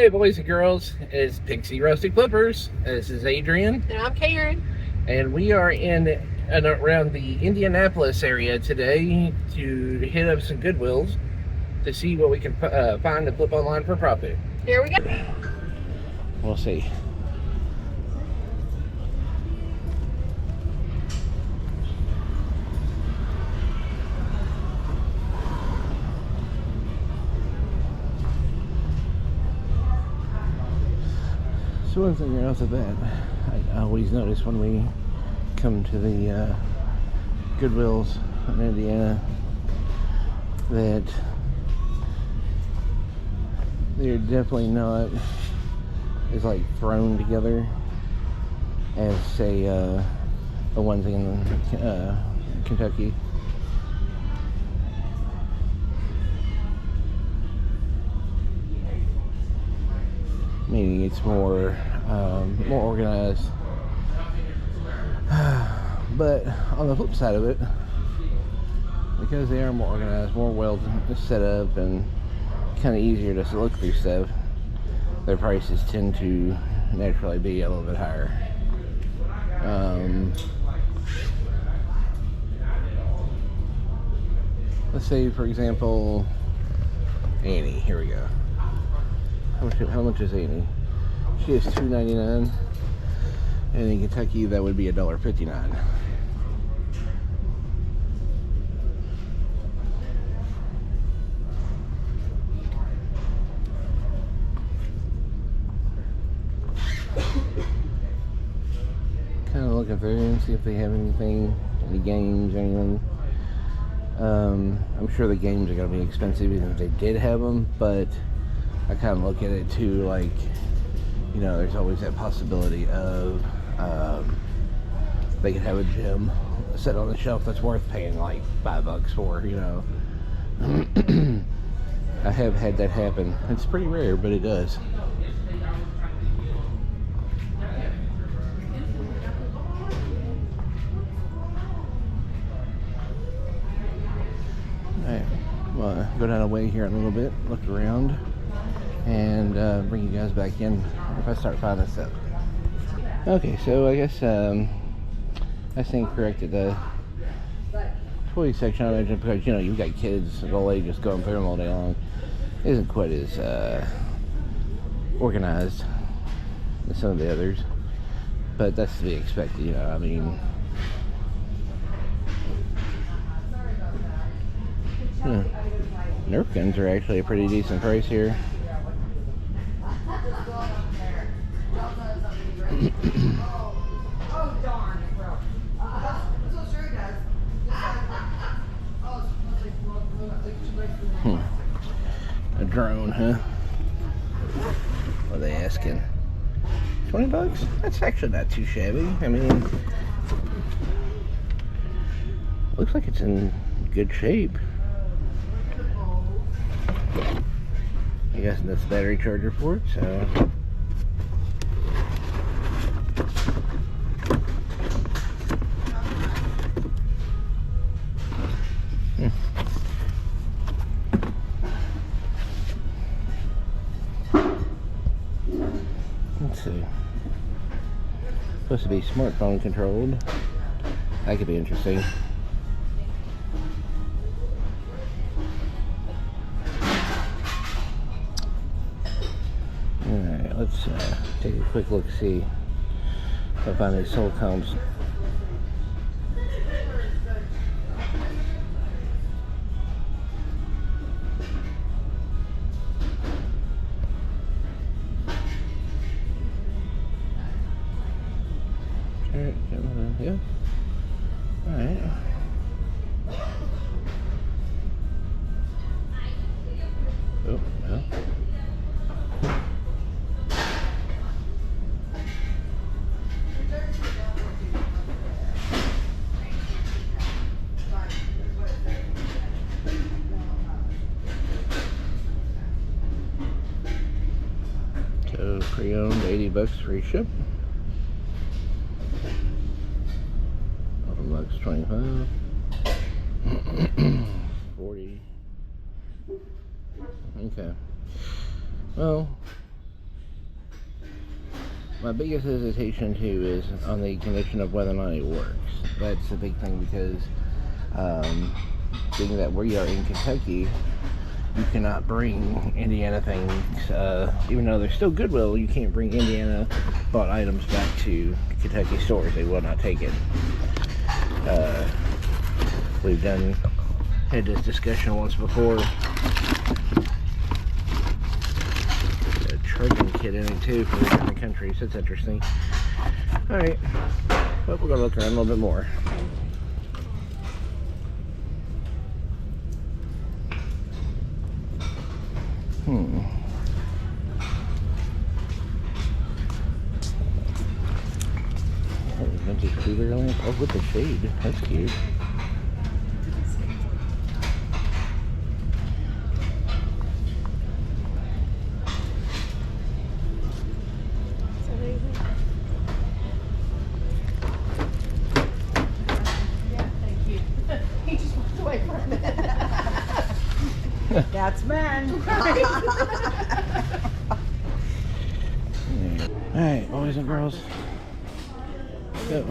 Hey, boys and girls, it's Pixie Rustic Clippers. This is Adrian, And I'm Karen. and we are in and around the Indianapolis area today to hit up some Goodwills to see what we can find and flip online for profit. Here we go. We'll see. So one thing right off the bat, I always notice when we come to the Goodwills in Indiana that they're definitely not as like thrown together as say the ones in Kentucky. Meaning it's more organized. But on the flip side of it, because they are more organized, more well set up, and kind of easier to look through stuff, their prices tend to naturally be a little bit higher. Let's say, for example, Annie. Here we go. How much is Annie? She is $2.99, and in Kentucky that would be $1.59. Kind of looking through and see if they have anything, any games or anything. I'm sure the games are going to be expensive even if they did have them, but I kind of look at it too, like, you know, there's always that possibility of they could have a gym set on the shelf that's worth paying like $5 for, you know. I have had that happen. It's pretty rare, but it does. Alright, well, go down a way here in a little bit, look around, and bring you guys back in if I start finding stuff. Okay, so I guess I stand corrected. The toy section, I imagine, because you know you've got kids of all ages going through them all day long, isn't quite as organized as some of the others, but that's to be expected. You know, I mean, Nerf guns are actually a pretty decent price here. A drone, huh? What are they asking? $20? That's actually not too shabby. I mean, looks like it's in good shape. I guess that's battery charger for it, so. Let's see. Supposed to be smartphone controlled. That could be interesting. Alright, let's take a quick look, see if I find any soul comps. Yeah. Alright. Oh, no. So pre-owned, $80 free ship. Bucks 25. 40. Okay. Well, my biggest hesitation too is on the condition of whether or not it works. That's a big thing because being that we are in Kentucky, you cannot bring Indiana things, even though they're still Goodwill, you can't bring Indiana bought items back to Kentucky stores. They will not take it. We've had this discussion once before. A charging kit in it too for different countries. That's interesting. Alright, but we're gonna look around a little bit more. Vintage cooler lamp. Oh, with the shade. That's cute. That's man. Alright, boys and girls. So,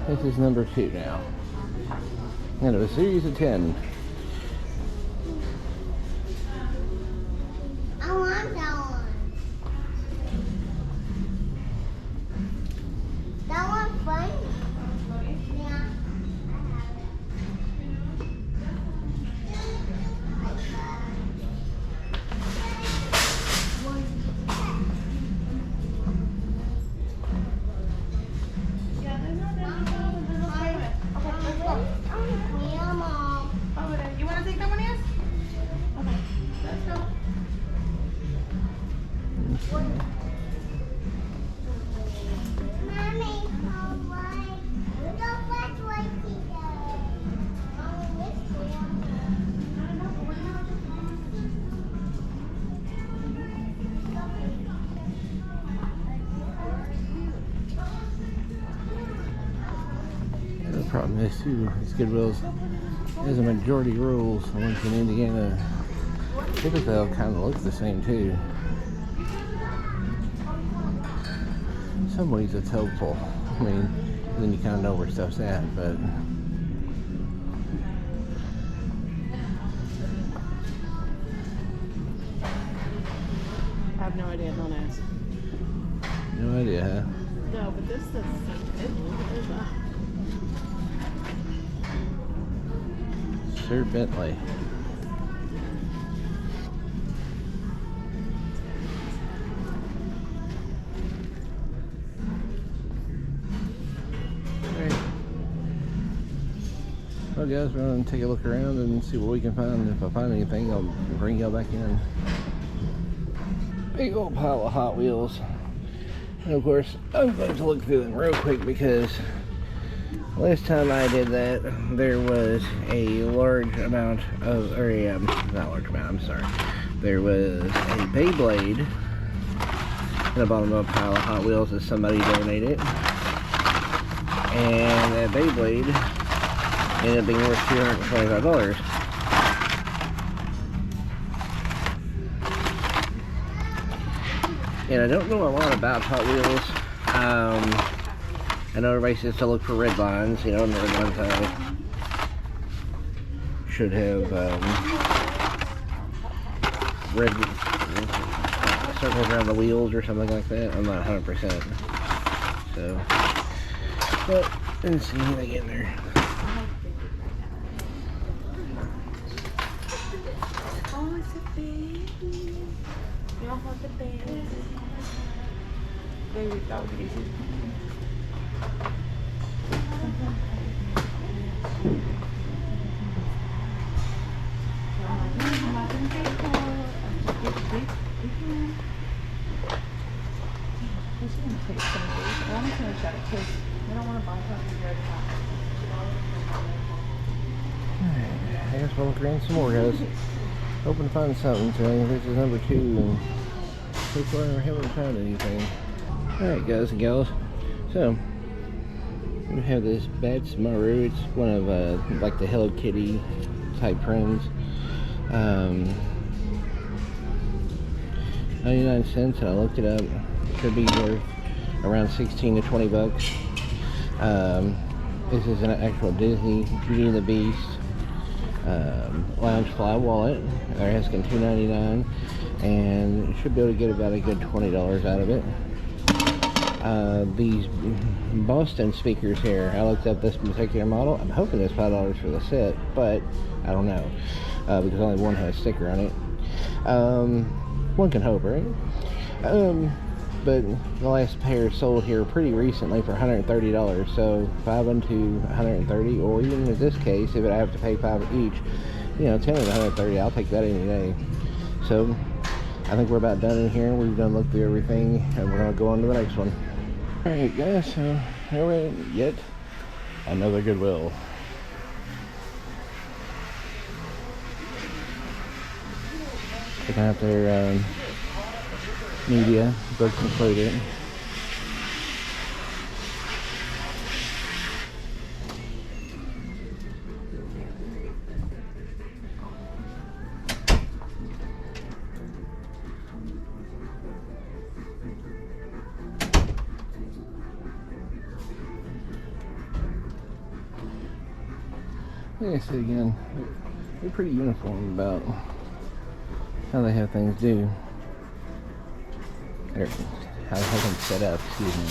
this is number 2 now. And it was a series of 10. I want that one. That one's funny. Yeah. You want to take that one, yes? Okay, let's go. Mommy, don't watch what he does. Mommy, this The problem is too, is Goodwills has a majority rules. The ones in Indiana, typically they'll kind of look the same too. In some ways it's helpful. I mean, then you kind of know where stuff's at, but I have no idea, don't ask. no idea, huh? No, but this is good. Look at that. Sir Bentley. Alright. Well guys, we're going to take a look around and see what we can find. If I find anything, I'll bring y'all back in. Big old pile of Hot Wheels. And of course, I'm going to look through them real quick because last time I did that, there was a large amount of, or not large amount, I'm sorry. There was a Beyblade at the bottom of a pile of Hot Wheels that somebody donated. And that Beyblade ended up being worth $225. And I don't know a lot about Hot Wheels. I know everybody says to look for red lines, you know, and the red lines should have red circles around the wheels or something like that. I'm not 100%. So, but let's see if I get in there. Oh, it's a baby. You don't want the baby. Baby, that would be easy. I guess we'll look around some more, guys. Hoping to find something today. This is number 2, and so far I haven't found anything. Alright, guys and gals. So, we have this Bats Maru. It's one of like the Hello Kitty type prints. 99 cents, and I looked it up. It should be worth around 16 to 20 bucks. This is an actual Disney Beauty and the Beast Loungefly wallet. They're asking $2.99, and you should be able to get about a good $20 out of it. These Boston speakers here, I looked up this particular model. I'm hoping it's $5 for the set, but I don't know, because only one has a sticker on it. One can hope, right? But the last pair sold here pretty recently for $130, so 5 into $130, or even in this case, if I have to pay 5 each, you know, 10 into $130, I'll take that any day. So I think we're about done in here. We've done looked through everything, and we're gonna go on to the next one. All right, guys, so here we're yet another Goodwill. Checking out their media, books included. Like I said again, they're pretty uniform about how they have things do. Or how they have them set up, excuse me.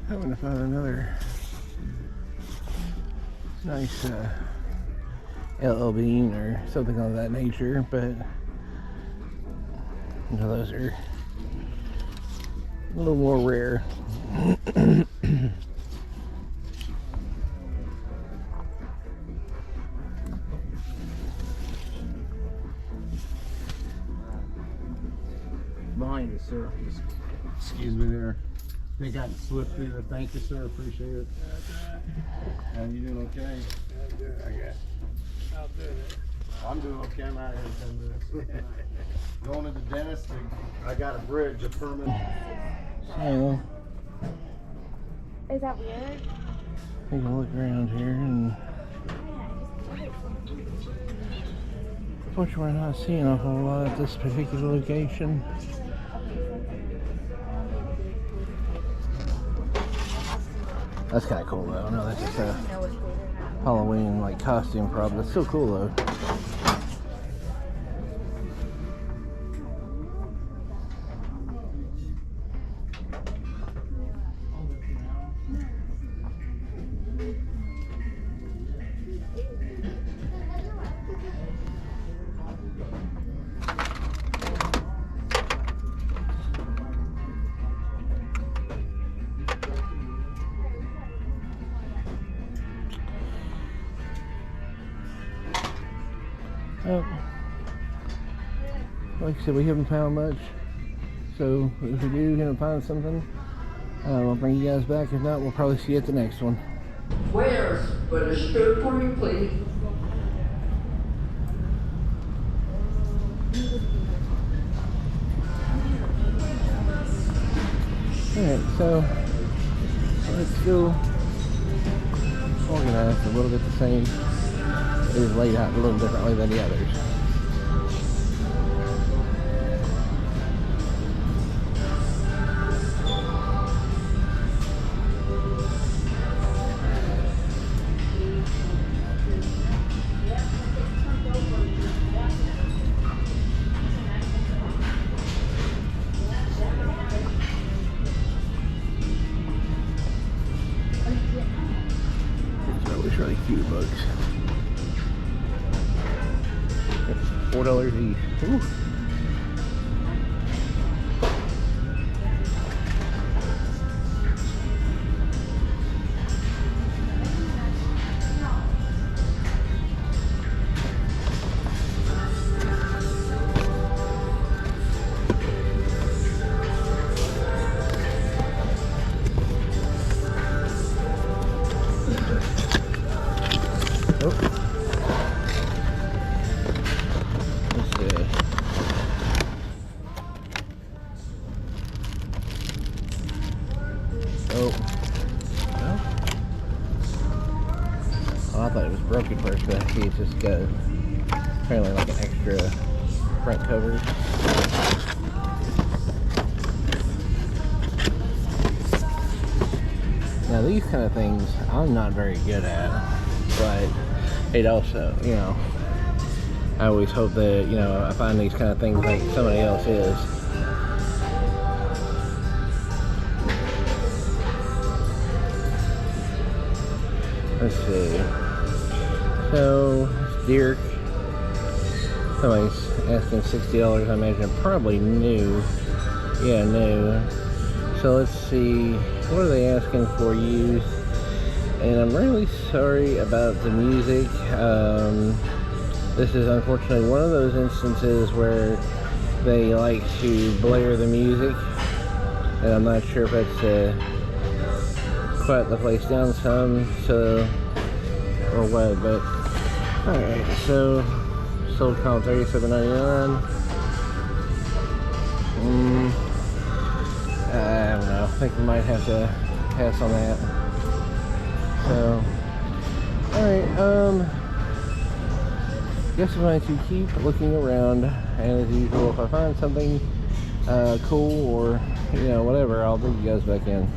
Hoping to find another nice LL Bean or something of that nature, but you know, those are a little more rare. Behind us, sir. Excuse me there. I think I slipped through there. Thank you, sir. Appreciate it. You doing okay? I'm doing okay. I'll do it. I'm doing okay. I'm out here in 10 minutes. Going to the dentist. I got a bridge, a permanent. So, Is that weird? take a look around here, and unfortunately we're not seeing a whole lot at this particular location. That's kind of cool though. I know that's just a Halloween like costume prop. That's still cool though. Oh, like I said, we haven't found much, so if we do gonna find something, I'll bring you guys back. If not, we'll probably see you at the next one. Where's but a scoop for you, please? Alright, so it's still organized a little bit the same. It is laid out a little differently than the others. It's always really cute books. $4 each. Ooh. I thought it was broken first, but I see it's just got apparently like an extra front cover. Now these kind of things I'm not very good at, but it also, you know, I always hope that, you know, I find these kind of things like somebody else is. Let's see. So, Dirk. Somebody's asking $60, I imagine. Probably new. Yeah, new. So let's see. What are they asking for used? And I'm really sorry about the music. This is unfortunately one of those instances where they like to blare the music. And I'm not sure if that's quiet the place down some, so, or what, but alright, so sold comp $37.99. I don't know, I think we might have to pass on that. So alright, guess I'm going to keep looking around, and as usual, if I find something cool or, you know, whatever, I'll bring you guys back in.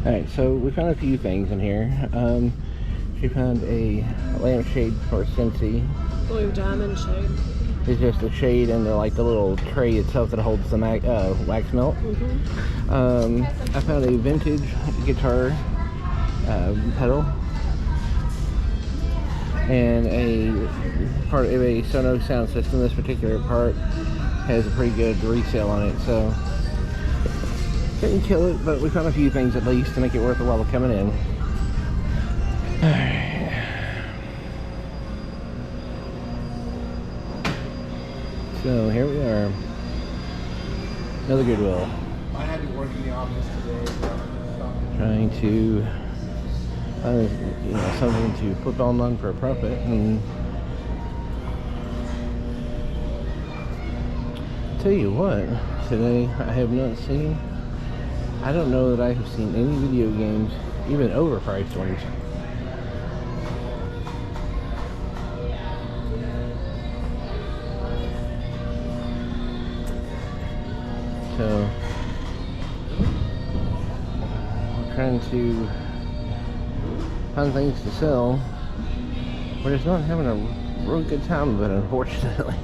Alright, so we found a few things in here. She found a lampshade for Scentsy. Blue diamond shade. It's just a shade and the little tray itself that holds the wax melt. I found a vintage guitar pedal and a part of a Sonos sound system. This particular part has a pretty good resale on it, so didn't kill it, but we found a few things at least to make it worth the while coming in. Alright. So here we are. Another Goodwill. I had to work in the office today. Trying to find, you know, something to flip on for a profit, and tell you what, today I have not seen. I don't know that I have seen any video games, even overpriced ones. So, we're trying to find things to sell. We're just not having a real good time of it, unfortunately.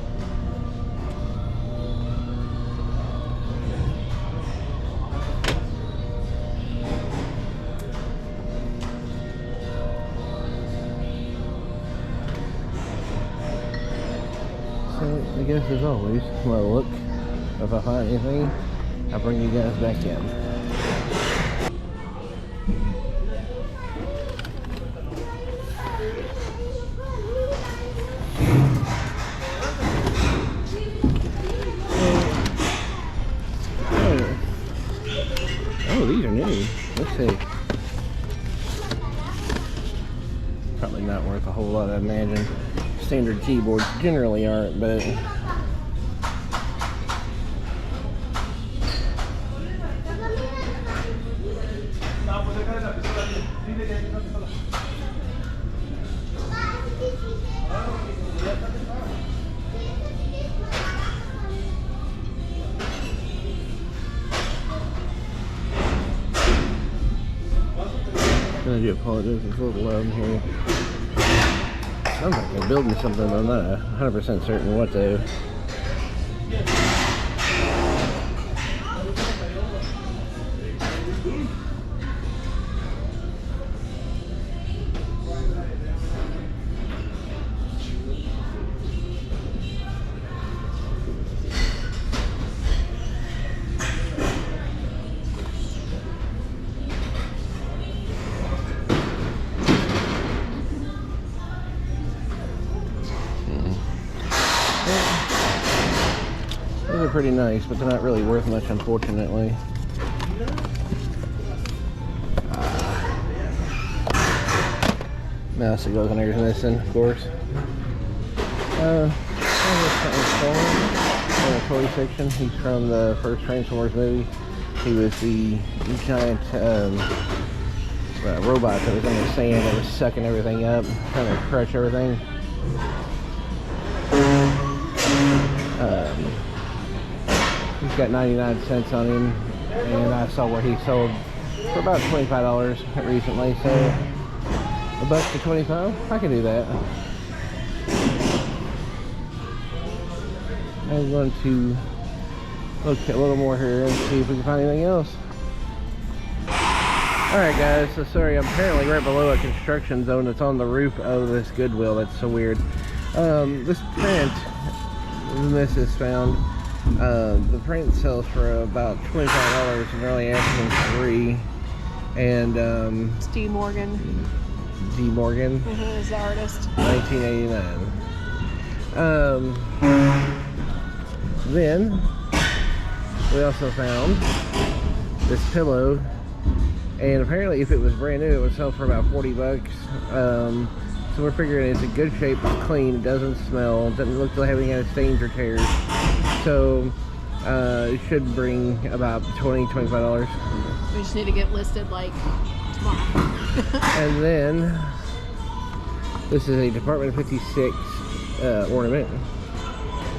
So, I guess as always, I'm gonna look. If I find anything, I'll bring you guys back in. Oh, these are new. Let's see. Probably not worth a whole lot, I imagine. Standard keyboards generally aren't, but I do apologize, it's a little loud in here. Sounds like they're building something, but I'm not 100% certain what though. Those are pretty nice, but they're not really worth much, unfortunately. Mouse that goes on there is missing, of course. In the toy section, he's from the first Transformers movie. He was the giant robot that was in the sand that was sucking everything up, trying to crush everything. He's got 99 cents on him, and I saw where he sold for about $25 recently, so $1 to $25, I can do that. I'm going to look a little more here and see if we can find anything else. Alright guys, so sorry, I'm apparently right below a construction zone that's on the roof of this Goodwill. That's so weird. This print the missus found, the print sells for about $25 and they're only asking $3. And It's D. Morgan. D. Morgan Is the artist. 1989. Then we also found this pillow, and apparently if it was brand new it would sell for about $40. So we're figuring it's in good shape, it's clean, it doesn't smell, it doesn't look to have any kind of stains or tears. So it should bring about $20–25. We just need to get listed like tomorrow. And then this is a Department 56 ornament.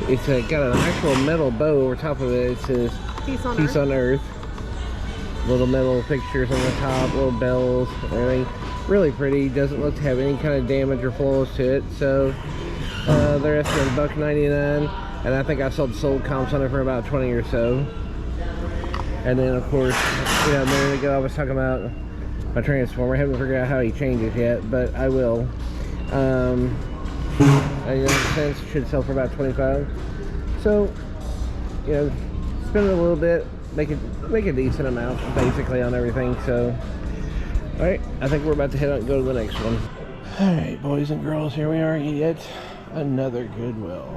It's got an actual metal bow over top of it. It says Peace on Peace on Earth. Little metal fixtures on the top, little bells, everything. Really pretty. Doesn't look to have any kind of damage or flaws to it. So they're asking $1.99, and I think I sold comps on it for about 20 or so. And then of course, you know, a minute ago I was talking about my Transformer. I haven't figured out how he changes yet, but I will. 99 cents should sell for about $25. So, you know, spend a little bit, make a decent amount basically on everything. So, all right, I think we're about to head out and go to the next one. All right, boys and girls, here we are at yet another Goodwill.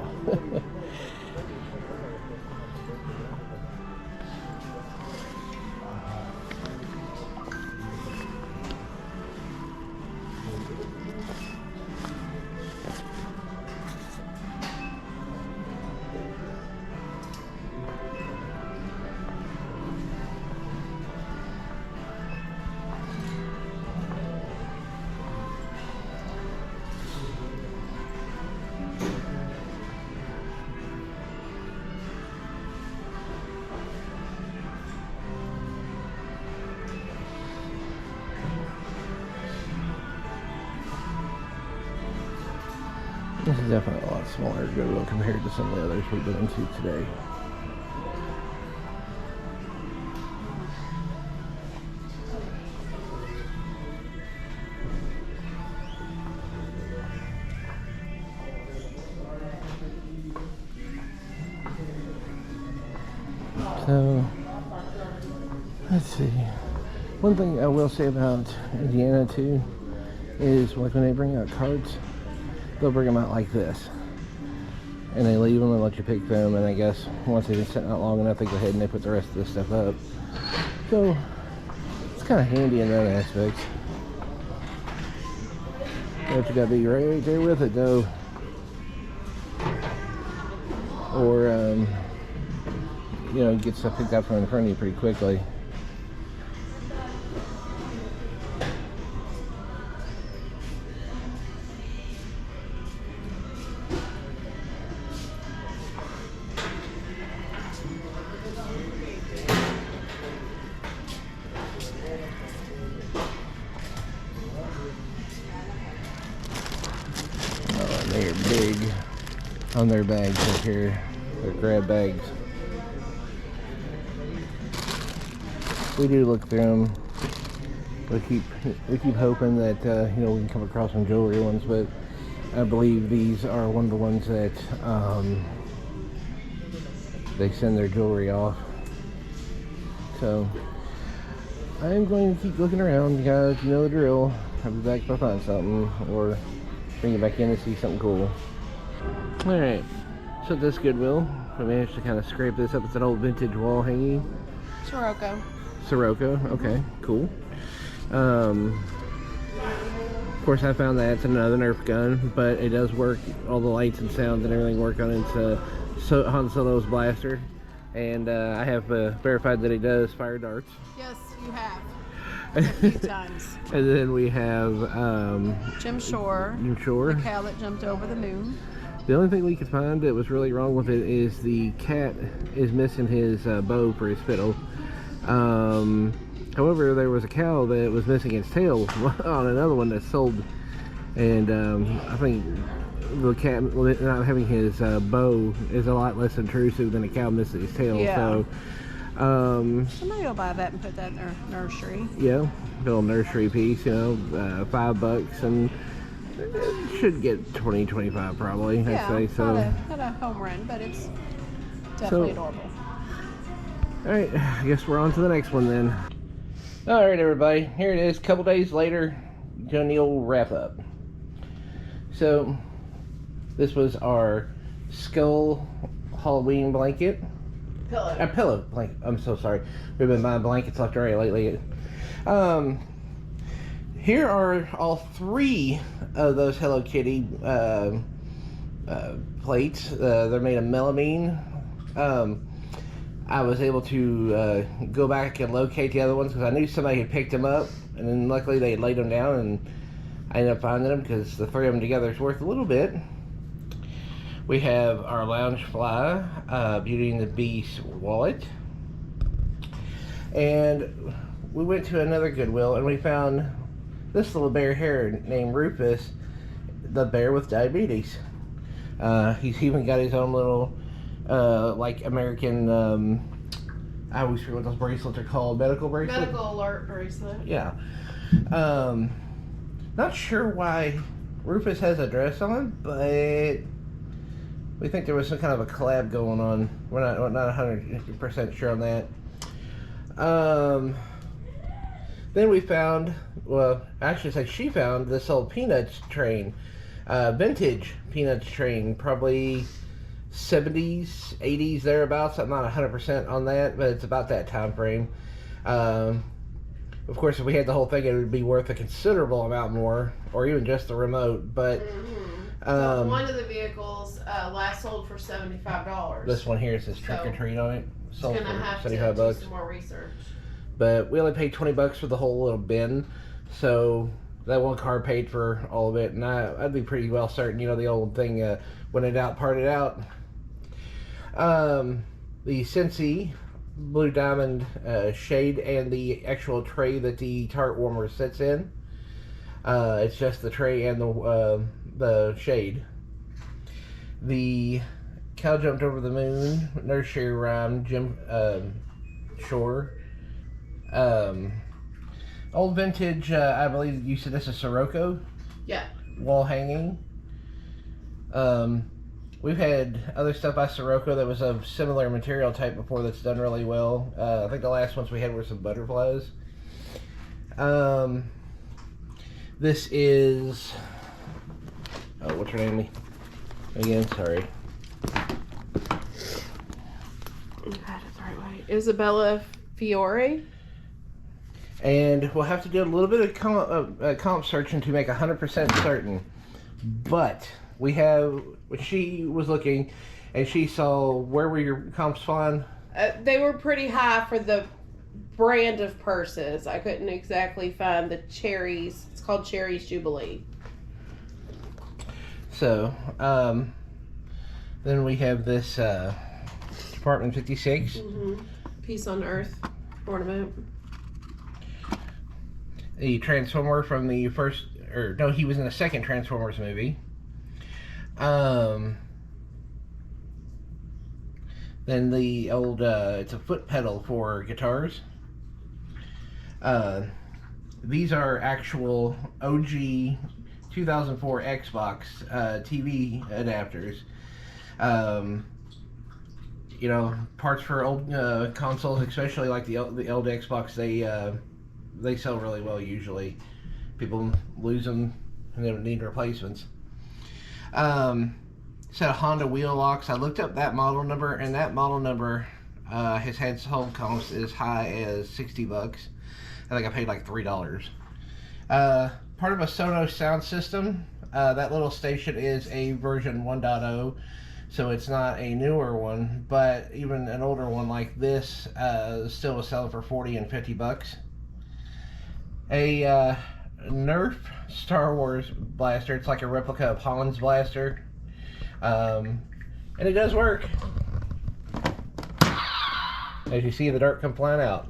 This is definitely a lot smaller Goodwill compared to some of the others we've been into today. So, let's see. One thing I will say about Indiana too is like when they bring out cards, they'll bring them out like this, and they leave them and let you pick them, and I guess once they've been sitting out long enough they go ahead and they put the rest of this stuff up. So kind of handy in that aspect. But you gotta be right there with it though. Or, you know, get stuff picked up from in front of you pretty quickly. Oh, they're big on their bags right here. Their grab bags. We do look through them. We keep hoping that you know, we can come across some jewelry ones, but I believe these are one of the ones that they send their jewelry off. So I am going to keep looking around, guys. You know the drill. I'll be back if I find something, or bring it back in to see something cool. All right. So this Goodwill, I managed to kind of scrape this up. It's an old vintage wall hanging. Sirocco, okay, cool. Of course I found that it's another Nerf gun, but it does work. All the lights and sounds and everything work on it. It's Han Solo's blaster. And I have verified that it does fire darts. Yes, you have. A few times. And then we have Jim Shore. The cow that jumped over the moon. The only thing we could find that was really wrong with it is the cat is missing his bow for his fiddle. However, there was a cow that was missing its tail on another one that's sold, and I think the cat not having his bow is a lot less intrusive than a cow missing his tail. Yeah. So Somebody will buy that and put that in their nursery. yeah, little nursery piece, you know, $5, and it should get 20, 25 probably. Yeah, I'd say so. Not a home run, but it's definitely adorable. Alright, I guess we're on to the next one then. Alright everybody, here it is, a couple days later, doing the old wrap up. So, this was our skull Halloween blanket. Pillow blanket, I'm so sorry. We've been buying blankets left and right lately. Here are all 3 of those Hello Kitty plates. They're made of melamine. I was able to go back and locate the other ones because I knew somebody had picked them up, and then luckily they had laid them down, and I ended up finding them because the 3 of them together is worth a little bit. We have our lounge fly, Beauty and the Beast wallet, and we went to another Goodwill and we found this little bear here named Rufus, the bear with diabetes. He's even got his own little like American, I always forget what those bracelets are called. Medical bracelet? Medical alert bracelet. Yeah. Not sure why Rufus has a dress on, but we think there was some kind of a collab going on. We're not 100% sure on that. Then we found, well, actually, like she found this old Peanuts train, vintage Peanuts train, probably 70s, 80s, thereabouts. I'm not 100% on that, but it's about that time frame. Of course, if we had the whole thing, it would be worth a considerable amount more, or even just the remote. But So one of the vehicles last sold for $75. This one here says Trick or Treat on it. Sold It's gonna for have to $75. do some more research. But we only paid $20 for the whole little bin, so that one car paid for all of it, and I'd be pretty well certain, you know, the old thing, when it out, part it out. The Scentsy Blue Diamond shade and the actual tray that the tart warmer sits in. It's just the tray and the shade. The Cow Jumped Over the Moon nursery rhyme Jim Shore. Old vintage, I believe you said this is Sirocco? Yeah. Wall hanging. We've had other stuff by Sirocco that was of similar material type before that's done really well. I think the last ones we had were some butterflies. This is, oh, what's her name again? Sorry. You had it the right way. Isabella Fiore. And we'll have to do a little bit of comp searching to make 100% certain. But we have, when she was looking and she saw, where were your comps flying? They were pretty high for the brand of purses. I couldn't exactly find the Cherries. It's called Cherries Jubilee. So, then we have this Department 56. Peace on Earth ornament. The Transformer from the first, or no, he was in the second Transformers movie. Then the old, it's a foot pedal for guitars. These are actual OG 2004 Xbox TV adapters. You know, parts for old consoles, especially like the old Xbox, they sell really well usually. People lose them and they need replacements. Set of Honda wheel locks. I looked up that model number, and that model number has had sold comps as high as $60. I think I paid like $3. Part of a Sonos sound system. That little station is a version 1.0, so it's not a newer one, but even an older one like this still was selling for $40 and $50. A Nerf Star Wars blaster. It's like a replica of Holland's blaster, and it does work. As you see, the dart come flying out.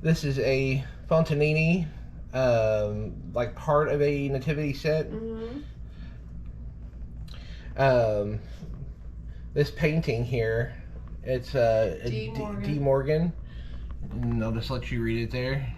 This is a Fontanini, like part of a nativity set. This painting here, it's D. Morgan. And I'll just let you read it there.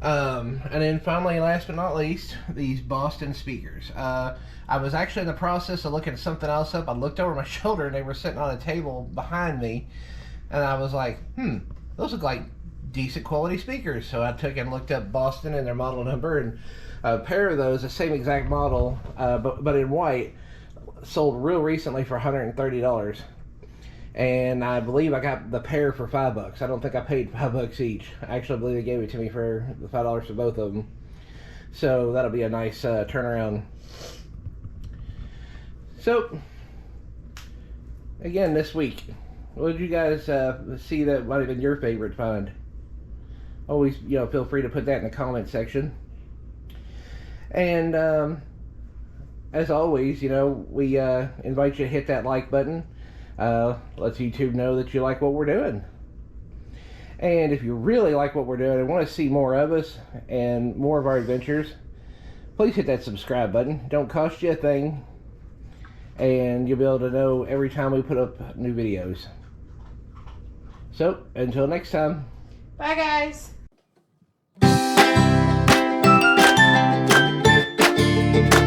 And then finally, last but not least, these Boston speakers. I was actually in the process of looking something else up. I looked over my shoulder and they were sitting on a table behind me, and I was like, those look like decent quality speakers. So I took and looked up Boston and their model number, and a pair of those, the same exact model, but in white, sold real recently for $130. And I believe I got the pair for $5. I don't think I paid $5 each. I actually believe they gave it to me for the $5 for both of them. So that'll be a nice turnaround. So, again, this week, what did you guys see that might have been your favorite find? Always, feel free to put that in the comment section. And as always, we invite you to hit that like button. Lets YouTube know that you like what we're doing. And if you really like what we're doing and want to see more of us and more of our adventures, please hit that subscribe button. Don't cost you a thing, and you'll be able to know every time we put up new videos. So, until next time. Bye, guys.